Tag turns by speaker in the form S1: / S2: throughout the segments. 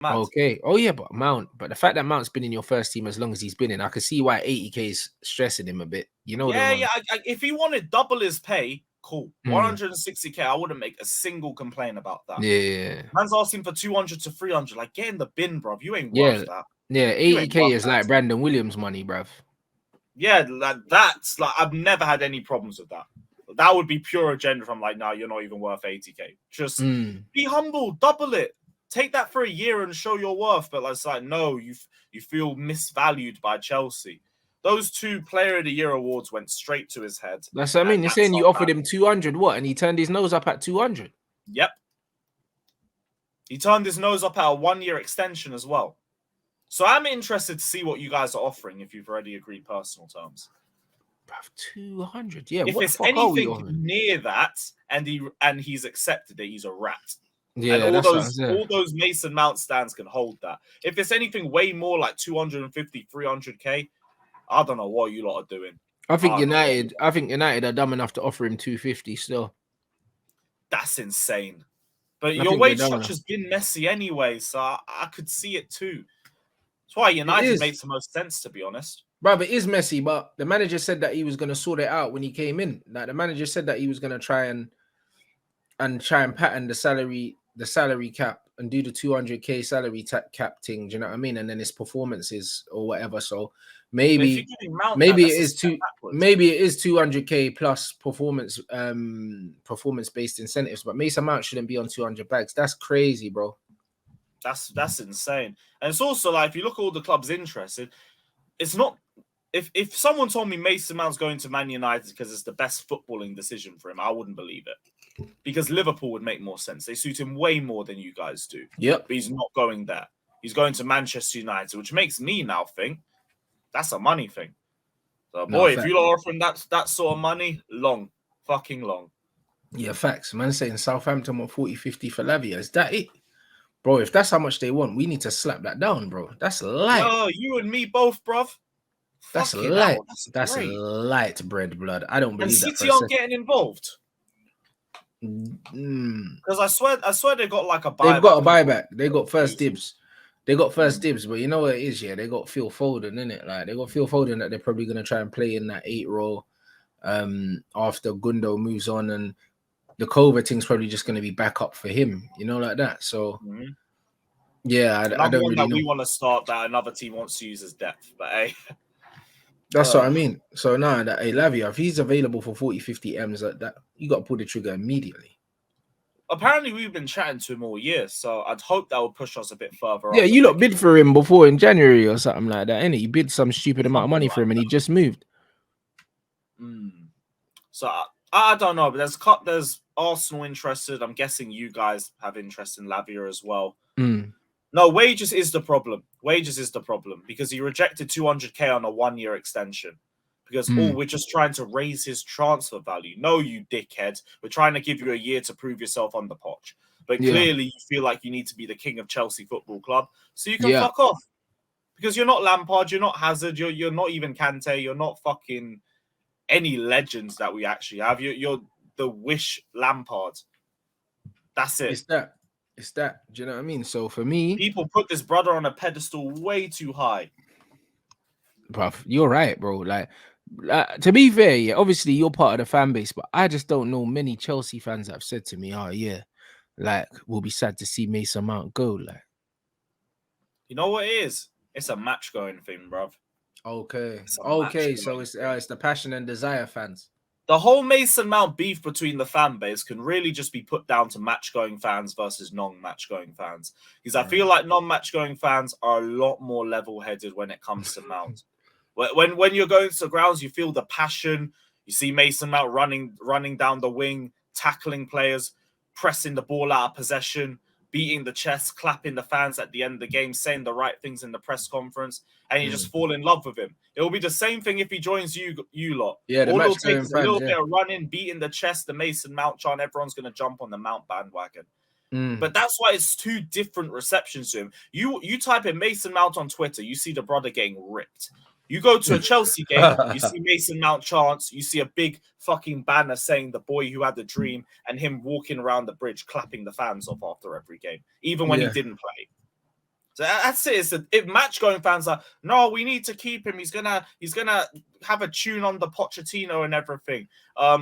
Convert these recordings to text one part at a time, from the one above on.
S1: Mad.
S2: Okay. Oh yeah, but the fact that Mount's been in your first team as long as he's been in, I can see why 80k is stressing him a bit. You know the
S1: Yeah,
S2: one.
S1: yeah. If he wanted double his pay, cool. 160k, I wouldn't make a single complaint about that.
S2: Yeah.
S1: Man's asking for 200 to 300. Like, get in the bin, bruv. You ain't
S2: Yeah.
S1: worth that.
S2: Yeah.
S1: You ain't
S2: 80k
S1: worth
S2: is
S1: that.
S2: like Brandon Williams money, bruv.
S1: Yeah, that's like I've never had any problems with that. That would be pure agenda from like, no, you're not even worth 80k. Just be humble, double it. Take that for a year and show your worth. But it's like, no, you feel misvalued by Chelsea. Those 2 Player of the Year awards went straight to his head.
S2: That's what I mean. You're saying you offered him 200, what? And he turned his nose up at 200.
S1: Yep. He turned his nose up at a 1-year extension as well. So I'm interested to see what you guys are offering if you've already agreed personal terms.
S2: 200, yeah.
S1: If
S2: What
S1: it's
S2: the fuck are we
S1: anything
S2: offering?
S1: near that, and he's accepted it, he's a rat.
S2: Yeah,
S1: and
S2: that's what I'm saying.
S1: all those Mason Mount stands can hold that. If it's anything way more like 250, 300k, I don't know what you lot are doing.
S2: I think United are dumb enough to offer him 250 still.
S1: That's insane. But
S2: I
S1: your
S2: think they're
S1: wage
S2: dumb
S1: structure's been messy anyway, so I could see it too. That's why United makes the most sense, to be honest.
S2: Bruv, it is messy, but the manager said that he was going to sort it out when he came in. Like the manager said that he was going to try and pattern the salary cap and do the 200k salary cap thing. Do you know what I mean? And then his performances or whatever. So maybe it is 200k plus performance based incentives. But Mason Mount shouldn't be on 200 bags. That's crazy, bro.
S1: That's insane. And it's also like if you look at all the clubs interested, it's not. If someone told me Mason Mount's going to Man United because it's the best footballing decision for him, I wouldn't believe it. Because Liverpool would make more sense. They suit him way more than you guys do.
S2: Yep.
S1: But he's not going there. He's going to Manchester United, which makes me now think that's a money thing. So, boy, if you're offering that sort of money, fucking long.
S2: Yeah, facts. Man saying Southampton want 40, 50 for Lavia. Is that it? Bro, if that's how much they want, we need to slap that down, bro. That's light.
S1: Yo, you and me both, bruv.
S2: That's light. That's light bread, blood. I don't believe that.
S1: And City aren't getting involved. Because I swear they got like a buyback.
S2: They've got a buyback. They got first dibs. They got first dibs, but you know what it is, yeah? They got Phil Foden, innit? Like they got Phil Foden that they're probably gonna try and play in that 8 role after Gundo moves on, and the Cova thing's probably just gonna be back up for him, you know, like that. So yeah, I don't really know.
S1: We want to start that another team wants to use as depth, but hey.
S2: That's what I mean. So now that Lavia, if he's available for 40, 50 M's like that, you got to pull the trigger immediately.
S1: Apparently, we've been chatting to him all year, so I'd hope that will push us a bit further.
S2: Yeah, you lot bid for him before in January or something like that, innit? You bid some stupid amount of money for him, and he just moved.
S1: So I don't know, but there's Arsenal interested. I'm guessing you guys have interest in Lavia as well. No, wages is the problem. Wages is the problem because he rejected 200k on a 1-year extension. Because we're just trying to raise his transfer value. No, you dickhead. We're trying to give you a year to prove yourself on the potch. But clearly you feel like you need to be the king of Chelsea Football Club. So you can fuck off. Because you're not Lampard, you're not Hazard, you're not even Kante, you're not fucking any legends that we actually have. You're the Wish Lampard. That's it.
S2: It's that. Do you know what I mean? So for me,
S1: people put this brother on a pedestal way too high.
S2: Bruv, you're right, bro. Like to be fair, yeah, obviously you're part of the fan base, but I just don't know many Chelsea fans that have said to me, "Oh yeah, like we'll be sad to see Mason Mount go." Like,
S1: you know what it is? It's a match going thing, bruv.
S2: Okay, so it's the passion and desire fans.
S1: The whole Mason Mount beef between the fan base can really just be put down to match-going fans versus non-match-going fans. Because I feel like non-match-going fans are a lot more level-headed when it comes to Mount. When you're going to the grounds, you feel the passion. You see Mason Mount running down the wing, tackling players, pressing the ball out of possession, beating the chest, clapping the fans at the end of the game, saying the right things in the press conference, and you just fall in love with him. It will be the same thing if he joins you lot.
S2: Yeah,
S1: all it'll take is a little bit of running, beating the chest, the Mason Mount chant. Everyone's going to jump on the Mount bandwagon. But that's why it's 2 different receptions to him. You type in Mason Mount on Twitter, you see the brother getting ripped. You go to a Chelsea game, you see Mason Mount chants, you see a big fucking banner saying the boy who had the dream, and him walking around the bridge clapping the fans off after every game, even when he didn't play. So that's it. It's if match going fans are no, we need to keep him. He's gonna have a tune on the Pochettino and everything.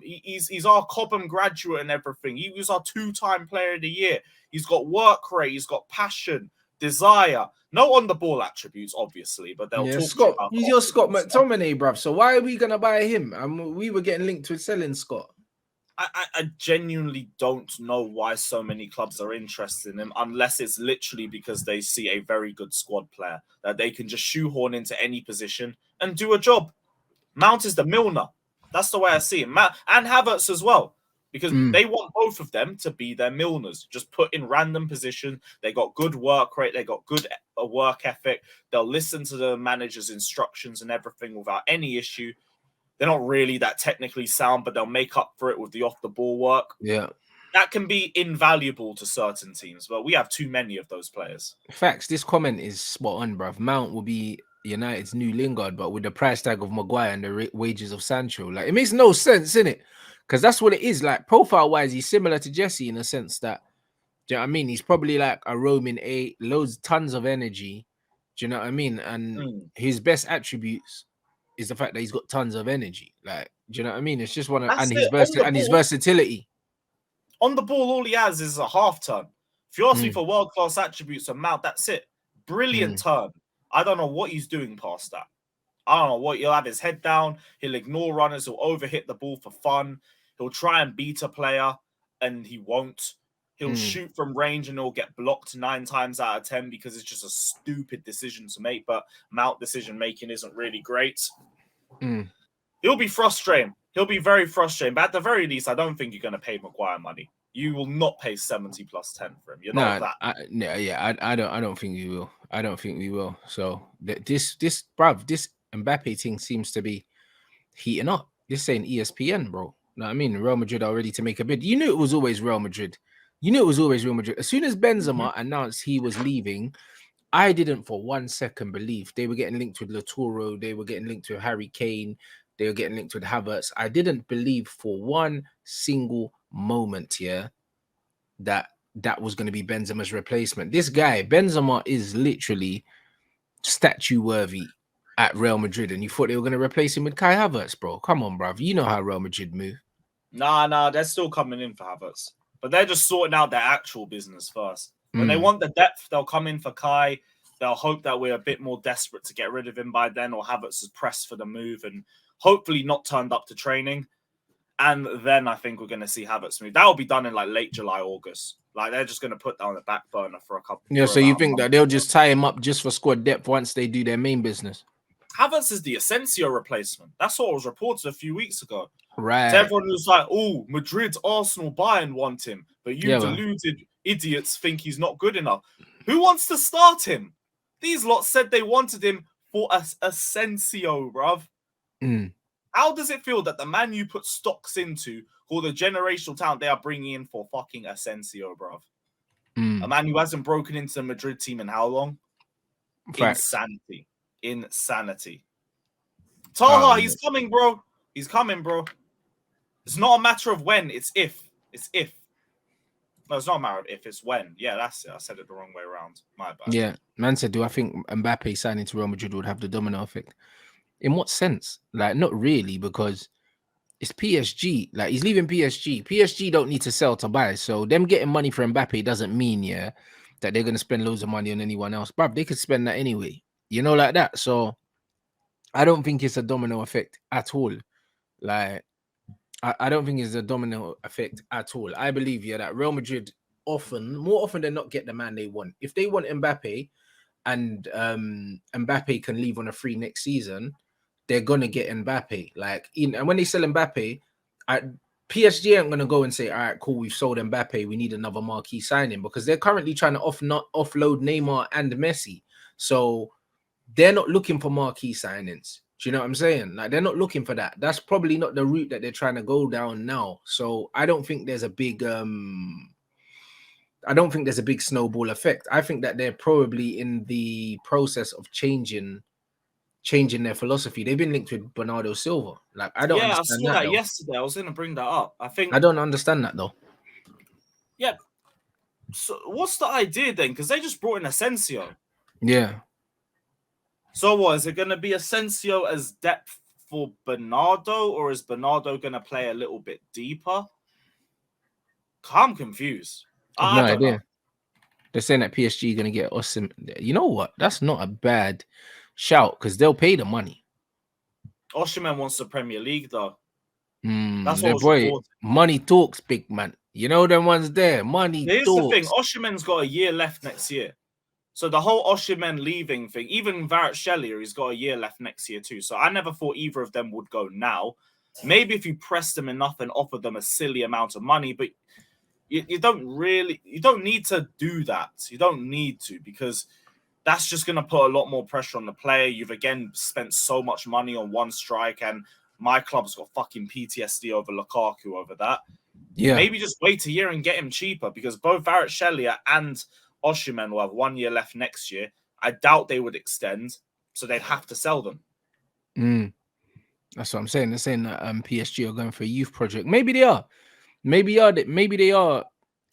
S1: He's our Cobham graduate and everything. He was our 2-time player of the year. He's got work rate. He's got passion, desire. No on the ball attributes, obviously, but they'll talk
S2: Scott.
S1: about
S2: He's your Scott McTominay, bruv. So why are we gonna buy him? We were getting linked with selling Scott.
S1: I genuinely don't know why so many clubs are interested in him, unless it's literally because they see a very good squad player that they can just shoehorn into any position and do a job. Mount is the Milner. That's the way I see him. And Havertz as well, because they want both of them to be their Milners. Just put in random position. They got good work rate. They got good work ethic. They'll listen to the manager's instructions and everything without any issue. They're not really that technically sound, but they'll make up for it with the off-the-ball work.
S2: Yeah.
S1: That can be invaluable to certain teams, but we have too many of those players.
S2: Facts. This comment is spot on, bruv. Mount will be United's new Lingard, but with the price tag of Maguire and the wages of Sancho. Like, it makes no sense, innit? Because that's what it is. Like, profile-wise, he's similar to Jesse in a sense that, do you know what I mean? He's probably like a roaming 8, tons of energy. Do you know what I mean? And his best attributes is the fact that he's got tons of energy. Like, do you know what I mean? It's just his versatility.
S1: On the ball, all he has is a half turn. If you ask me for world-class attributes of Mount, that's it. Brilliant turn. I don't know what he's doing past that. I don't know what. He'll have his head down. He'll ignore runners. He'll overhit the ball for fun. He'll try and beat a player, and he won't. He'll shoot from range, and he'll get blocked 9 times out of 10 because it's just a stupid decision to make. But Mount decision-making isn't really great. He'll be frustrating. He'll be very frustrating. But at the very least, I don't think you're going to pay Maguire money. You will not pay 70 plus 10 for him. You're not that.
S2: I don't think you will. I don't think we will. So this Mbappe thing seems to be heating up. This ain't ESPN, bro. You know what I mean? Real Madrid are ready to make a bid. You knew it was always Real Madrid. As soon as Benzema announced he was leaving, I didn't for 1 second believe they were getting linked with Lautaro. They were getting linked with Harry Kane. They were getting linked with Havertz. I didn't believe for one single moment that was going to be Benzema's replacement. This guy, Benzema, is literally statue worthy at Real Madrid, and you thought they were going to replace him with Kai Havertz, bro. Come on, bruv. You know how Real Madrid move.
S1: Nah, they're still coming in for Havertz. But they're just sorting out their actual business first. When they want the depth, they'll come in for Kai. They'll hope that we're a bit more desperate to get rid of him by then, or Havertz is pressed for the move and hopefully not turned up to training. And then I think we're going to see Havertz move. That will be done in like late July, August. Like, they're just going to put that on the back burner for a couple.
S2: Yeah, so you think that they'll just tie him up just for squad depth once they do their main business?
S1: Havertz is the Asensio replacement. That's what was reported a few weeks ago.
S2: Right.
S1: So everyone was like, oh, Madrid, Arsenal, Bayern want him. But you deluded idiots think he's not good enough. Who wants to start him? These lots said they wanted him for Asensio, bruv. How does it feel that the man you put stocks into, called the generational talent, they are bringing in for fucking Asensio, bruv? A man who hasn't broken into the Madrid team in how long?
S2: Facts.
S1: Insanity. Taha, he's coming, bro. He's coming, bro. It's not a matter of when, it's if. It's if. No, it's not a matter of if, it's when. Yeah, that's it. I said it the wrong way around. My bad.
S2: Yeah. Man said, do I think Mbappe signing to Real Madrid would have the domino effect? In what sense? Like, not really, because it's PSG. Like, he's leaving PSG. PSG don't need to sell to buy. So them getting money for Mbappe doesn't mean, that they're going to spend loads of money on anyone else. Bruv, they could spend that anyway. Like that. So I don't think it's a domino effect at all. Like, I don't think it's a domino effect at all. I believe, that Real Madrid more often than not get the man they want. If they want Mbappe and Mbappe can leave on a free next season, they're going to get Mbappe. Like, and when they sell Mbappe, PSG ain't going to go and say, all right, cool, we've sold Mbappe, we need another marquee signing, because they're currently trying to offload Neymar and Messi. So they're not looking for marquee signings. Do you know what I'm saying? Like, they're not looking for that. That's probably not the route that they're trying to go down now. So I don't think there's a big snowball effect. I think that they're probably in the process of changing their philosophy. They've been linked with Bernardo Silva. Like, I don't understand that.
S1: I saw that yesterday. I was going to bring that up. I
S2: don't understand that though.
S1: Yeah. So what's the idea then? Because they just brought in Asensio.
S2: Yeah.
S1: So what, is it going to be Asensio as depth for Bernardo, or is Bernardo going to play a little bit deeper? I'm confused.
S2: I've
S1: I
S2: no
S1: don't know.
S2: idea. They're saying that PSG going to get Osim. You know what? That's not a bad shout because they'll pay the money.
S1: Osimhen wants the Premier League though. That's
S2: The
S1: what was
S2: boy,
S1: reported.
S2: money talks, big man. You know them ones there. Money
S1: Here's
S2: talks.
S1: the thing: Osimhen's got a year left next year. So the whole Osimhen leaving thing, even Kvaratskhelia, he's got a year left next year too. So I never thought either of them would go now. Maybe if you press them enough and offer them a silly amount of money, but you don't need to do that. You don't need to, because that's just going to put a lot more pressure on the player. You've again spent so much money on one strike, and my club's got fucking PTSD over Lukaku over that.
S2: Yeah.
S1: Maybe just wait a year and get him cheaper, because both Kvaratskhelia and Osimhen will have 1 year left next year. I doubt they would extend, so they'd have to sell them.
S2: That's what I'm saying. They're saying that PSG are going for a youth project. Maybe they are. Maybe they are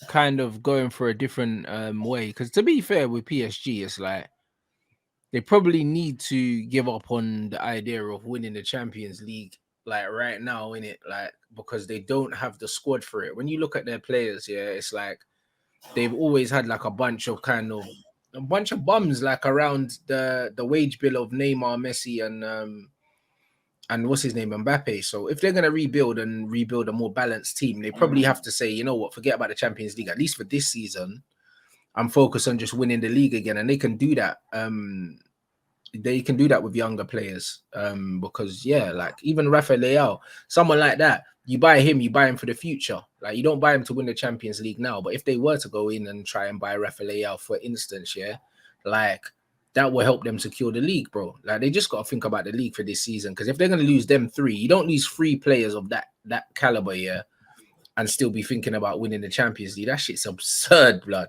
S2: kind of going for a different way. Because to be fair with PSG, it's like they probably need to give up on the idea of winning the Champions League like right now, in it, like, because they don't have the squad for it. When you look at their players, yeah, it's like they've always had like a bunch of bums like around the wage bill of Neymar, Messi, and what's his name, Mbappe. So if they're gonna rebuild a more balanced team, they probably have to say, you know what, forget about the Champions League, at least for this season. I'm focused on just winning the league again, and they can do that. They can do that with younger players, because yeah, like even Rafael Leao, someone like that, you buy him for the future. Like you don't buy him to win the Champions League now, but if they were to go in and try and buy Rafael Leao, for instance, yeah, like that will help them secure the league, bro. Like they just got to think about the league for this season, because if they're going to lose them three, you don't lose three players of that caliber, yeah, and still be thinking about winning the Champions League. That shit's absurd, blood.